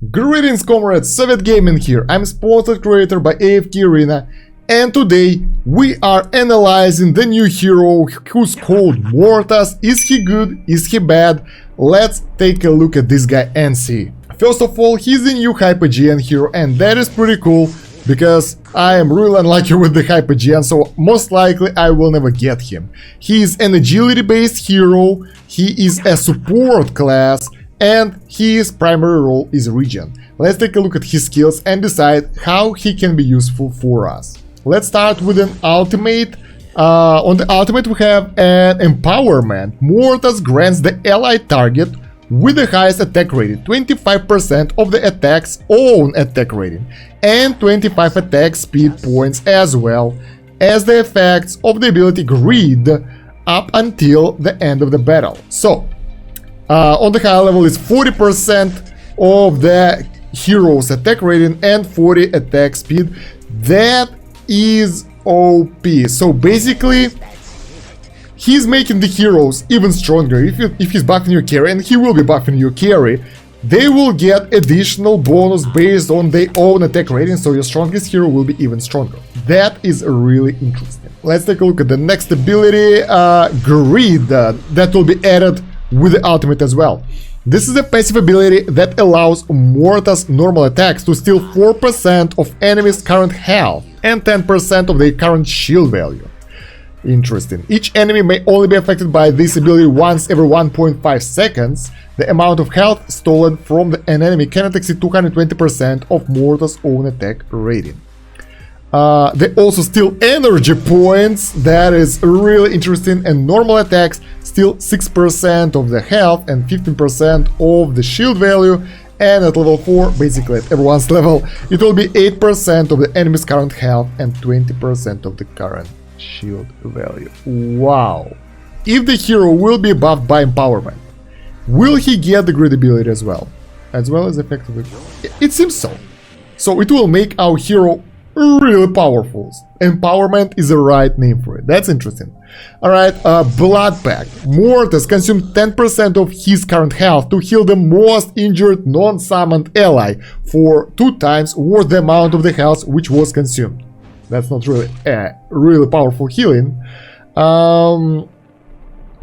Greetings comrades, Soviet Gaming here. I'm sponsored creator by AFK Arena, and today we are analyzing the new hero who's called Mortas. Is he good? Is he bad? Let's take a look at this guy and see. First of all, he's the new Hypogean hero, and that is pretty cool because I am really unlucky with the Hypogean, so most likely I will never get him. He is an agility based hero, he is a support class, and his primary role is regen. Let's take a look at his skills and decide how he can be useful for us. Let's start with an ultimate. On the ultimate we have an empowerment. Mortas grants the allied target with the highest attack rating 25% of the attack's own attack rating and 25 attack speed points, as well as the effects of the ability Greed up until the end of the battle. So on the high level is 40% of the hero's attack rating and 40 attack speed. That is OP. So basically he's making the heroes even stronger. If he's buffing your carry, and he will be buffing your carry, they will get additional bonus based on their own attack rating, so your strongest hero will be even stronger. That is really interesting. Let's take a look at the next ability, Greed, that will be added with the ultimate as well. This is a passive ability that allows Mortas' normal attacks to steal 4% of enemies' current health and 10% of their current shield value. Interesting. Each enemy may only be affected by this ability once every 1.5 seconds. The amount of health stolen from an enemy cannot exceed 220% of Mortas' own attack rating. They also steal energy points. That is really interesting. And normal attacks steal 6% of the health and 15% of the shield value. And at level 4, basically at everyone's level, it will be 8% of the enemy's current health and 20% of the current shield value. Wow. If the hero will be buffed by empowerment, will he get the Greed ability as well? As well as effectively? It seems so. So it will make our hero really powerful. Empowerment is the right name for it. That's interesting. Alright, Blood Pact. Mortas consumes 10% of his current health to heal the most injured non-summoned ally for 2 times worth the amount of the health which was consumed. That's not really really powerful healing. At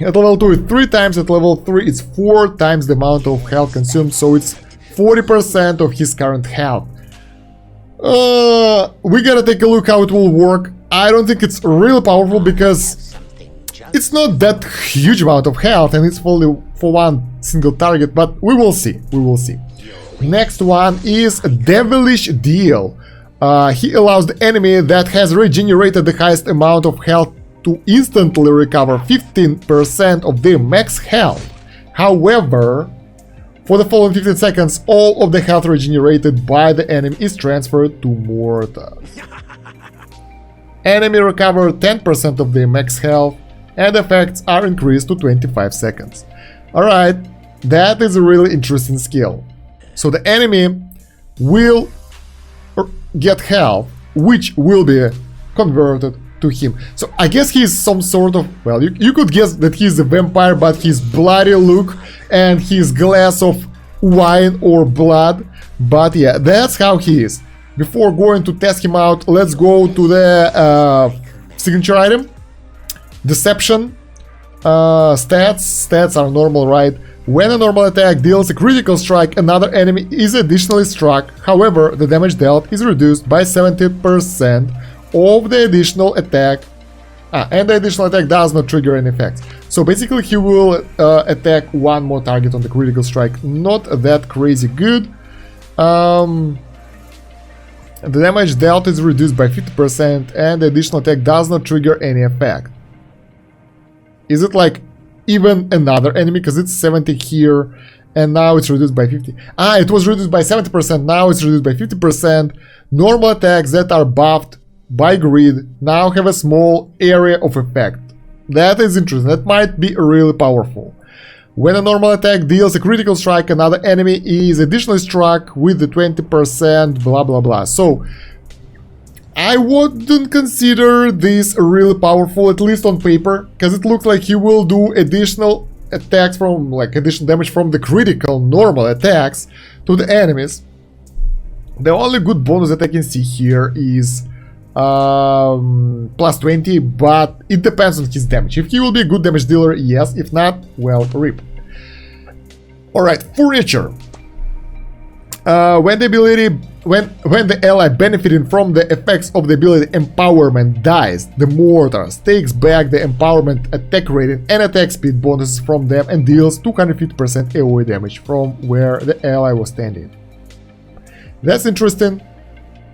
level 2 it's 3 times, at level 3 it's 4 times the amount of health consumed, so it's 40% of his current health. We gotta take a look how it will work. I don't think it's really powerful because it's not that huge amount of health and it's only for one single target, but we will see, we will see. Next one is Devilish Deal. He allows the enemy that has regenerated the highest amount of health to instantly recover 15% of their max health. However, for the following 15 seconds, all of the health regenerated by the enemy is transferred to Mortas. Enemy recover 10% of their max health, and effects are increased to 25 seconds. Alright, that is a really interesting skill. So the enemy will get health, which will be converted to him. So I guess he's some sort of, well, you could guess that he's a vampire, but his bloody look and his glass of wine or blood. But yeah, that's how he is. Before going to test him out, let's go to the signature item. Deception. Stats are normal, right? When a normal attack deals a critical strike, another enemy is additionally struck. However, the damage dealt is reduced by 70% of the additional attack, and the additional attack does not trigger any effects. So basically he will attack one more target on the critical strike. Not that crazy good. The damage dealt is reduced by 50% and the additional attack does not trigger any effect. Is it like even another enemy, because it's 70 here and now it's reduced by 50. It was reduced by 70%, now it's reduced by 50%. Normal attacks that are buffed by Greed now have a small area of effect. That is interesting, that might be really powerful. When a normal attack deals a critical strike, another enemy is additionally struck with the 20% blah blah blah. So I wouldn't consider this really powerful, at least on paper, because it looks like he will do additional attacks from, like, additional damage from the critical normal attacks to the enemies. The only good bonus that I can see here is plus 20, but it depends on his damage. If he will be a good damage dealer, yes. If not, well, rip. Alright, Furniture. When the ally benefiting from the effects of the ability Empowerment dies, the Mortas takes back the Empowerment attack rating and attack speed bonuses from them and deals 250% AoE damage from where the ally was standing. That's interesting,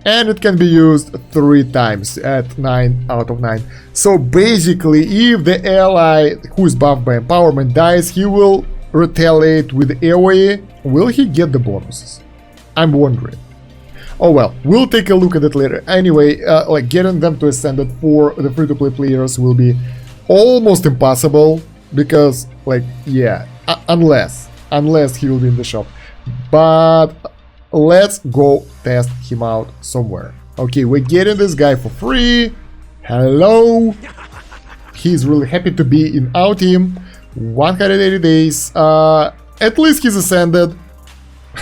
and it can be used 3 times at 9 out of 9. So basically, if the ally who is buffed by Empowerment dies, he will retaliate with AoE. Will he get the bonuses? I'm wondering. Oh well, we'll take a look at it later. Anyway, like getting them to Ascended for the free-to-play players will be almost impossible because, like, yeah, unless he will be in the shop. But let's go test him out somewhere. Okay, we're getting this guy for free. Hello. He's really happy to be in our team. 180 days. At least he's Ascended.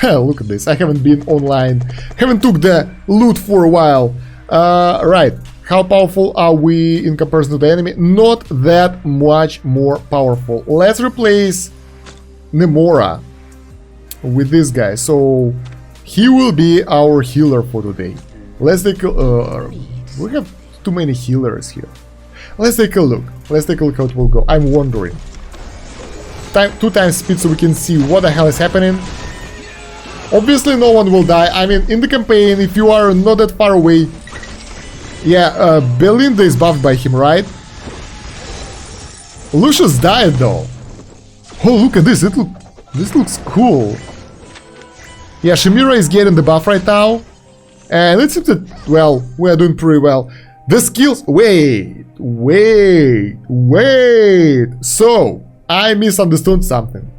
Look at this. I haven't been online. Haven't took the loot for a while. Right. How powerful are we in comparison to the enemy? Not that much more powerful. Let's replace Nemora with this guy. So he will be our healer for today. Let's take a... we have too many healers here. Let's take a look. Let's take a look how it will go. I'm wondering. 2 times speed so we can see what the hell is happening. Obviously no one will die. I mean, in the campaign, if you are not that far away... Yeah, Belinda is buffed by him, right? Lucius died though. Oh, look at this. This looks cool. Yeah, Shemira is getting the buff right now. And it seems that, well, we're doing pretty well. The skills... Wait. So, I misunderstood something.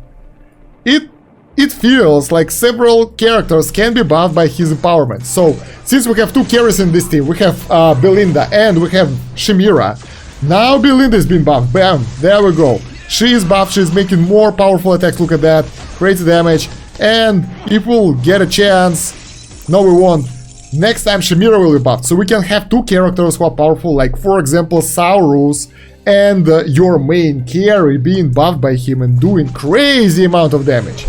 It feels like several characters can be buffed by his empowerment. So, since we have 2 carries in this team, we have Belinda and we have Shemira. Now Belinda is being buffed. Bam! There we go. She is buffed, she's making more powerful attacks, look at that. Great damage. And if we'll get a chance... No, we won't. Next time Shemira will be buffed. So we can have 2 characters who are powerful, like for example Saurus and your main carry being buffed by him and doing crazy amount of damage.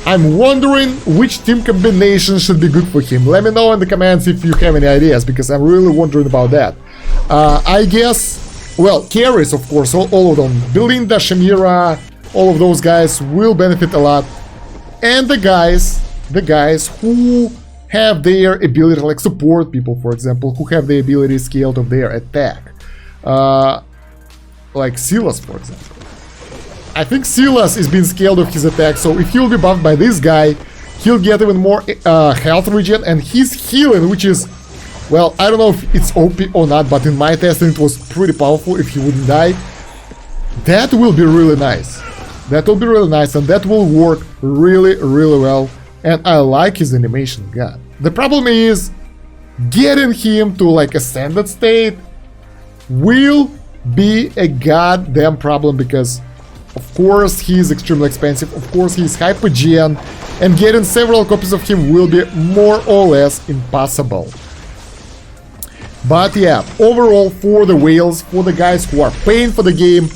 I'm wondering which team combination should be good for him. Let me know in the comments if you have any ideas, because I'm really wondering about that. I guess, well, carries, of course, all of them. Belinda, Shemira, all of those guys will benefit a lot. And the guys who have their ability, like support people, for example, who have the ability scaled of their attack. Like Silas, for example. I think Silas is being scaled of his attack, so if he'll be buffed by this guy, he'll get even more health regen, and his healing, which is, well, I don't know if it's OP or not, but in my testing it was pretty powerful if he wouldn't die. That will be really nice. That will be really nice, and that will work really, really well. And I like his animation, god. The problem is, getting him to like Ascended state will be a goddamn problem, because of course he's extremely expensive, of course he's Hypogean, and getting several copies of him will be more or less impossible. But yeah, overall for the whales, for the guys who are paying for the game,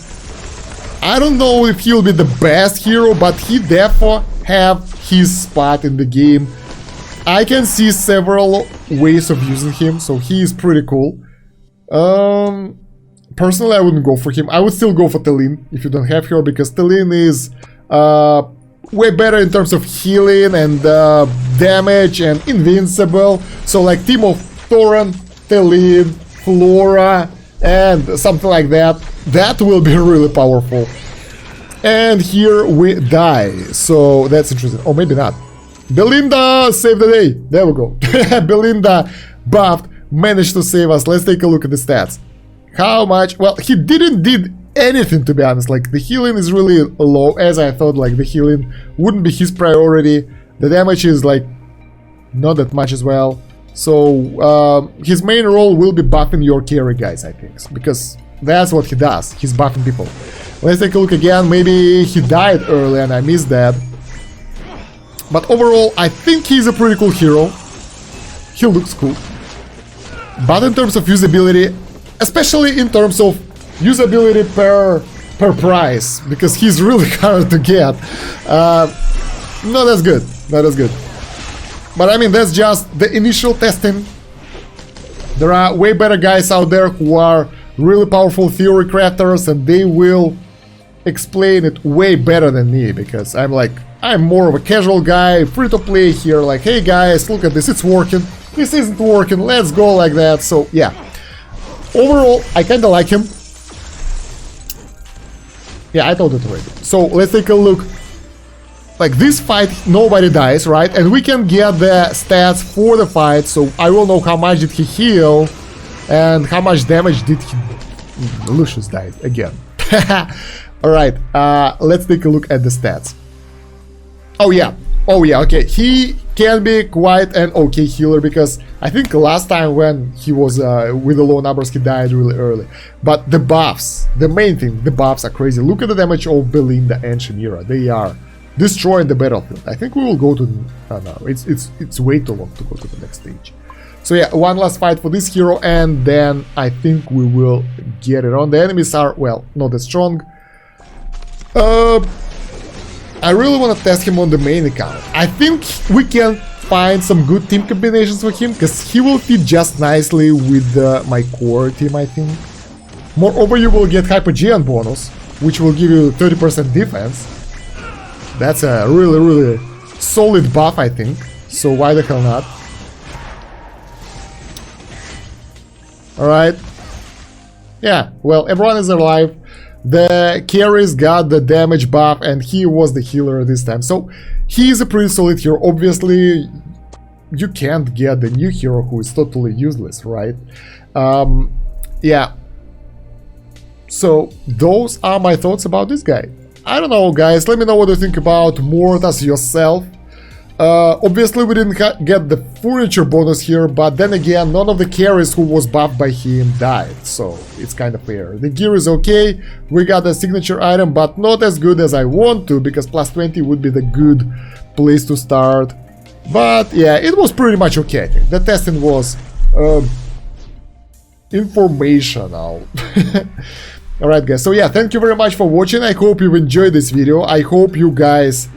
I don't know if he'll be the best hero, but he definitely have his spot in the game. I can see several ways of using him, so he is pretty cool. Personally, I wouldn't go for him. I would still go for Telin if you don't have her, because Telin is way better in terms of healing and damage and invincible. So like team of Thoran, Telin, Flora, and something like that. That will be really powerful. And here we die. So that's interesting. Oh, maybe not. Belinda saved the day. There we go. Belinda buffed, managed to save us. Let's take a look at the stats. How much? Well, he didn't did anything, to be honest. Like, the healing is really low, as I thought. Like, the healing wouldn't be his priority. The damage is like not that much as well. So his main role will be buffing your carry guys, I think, because that's what he does. He's buffing people. Let's take a look again. Maybe he died early and I missed that. But overall, I think he's a pretty cool hero. He looks cool. But in terms of usability, especially in terms of usability per price, because he's really hard to get, not as good, not as good. But I mean, that's just the initial testing. There are way better guys out there who are really powerful theory crafters, and they will explain it way better than me, because I'm more of a casual guy, free to play here, like, hey guys, look at this, it's working, this isn't working, let's go like that. So yeah, overall, I kinda like him. Yeah, I told it already. So let's take a look. Like this fight, nobody dies, right? And we can get the stats for the fight, so I will know how much did he heal and how much damage did he... Lucius died again. Alright, let's take a look at the stats. Oh yeah, okay. He can be quite an okay healer, because I think last time when he was with the low numbers, he died really early. But the buffs, the main thing, the buffs are crazy. Look at the damage of Belinda and Chimera. They are destroying the battlefield. I think we will go to... no, it's way too long to go to the next stage. So yeah, one last fight for this hero, and then I think we will get it on. The enemies are, well, not that strong. I really want to test him on the main account. I think we can find some good team combinations for him, because he will fit just nicely with my core team, I think. Moreover, you will get Hypogean bonus, which will give you 30% defense. That's a really, really solid buff, I think. So why the hell not? Alright. Yeah, well, everyone is alive. The carries got the damage buff, and he was the healer this time. So he is a pretty solid hero. Obviously, you can't get the new hero who is totally useless, right? Yeah. So those are my thoughts about this guy. I don't know, guys. Let me know what you think about Mortas yourself. Obviously, we didn't get the furniture bonus here, but then again, none of the carries who was buffed by him died, so it's kind of fair. The gear is okay, we got a signature item, but not as good as I want to, because plus 20 would be the good place to start. But yeah, it was pretty much okay, I think. The testing was informational. Alright guys, so yeah, thank you very much for watching. I hope you enjoyed this video. I hope you guys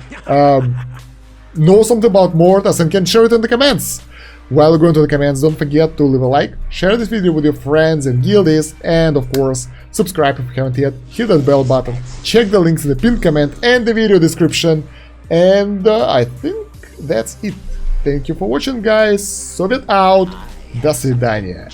know something about Mortas and can share it in the comments. While going to the comments, don't forget to leave a like, share this video with your friends and guildies, and of course, subscribe if you haven't yet, hit that bell button, check the links in the pinned comment and the video description, and I think that's it. Thank you for watching, guys. Soviet out. До свидания.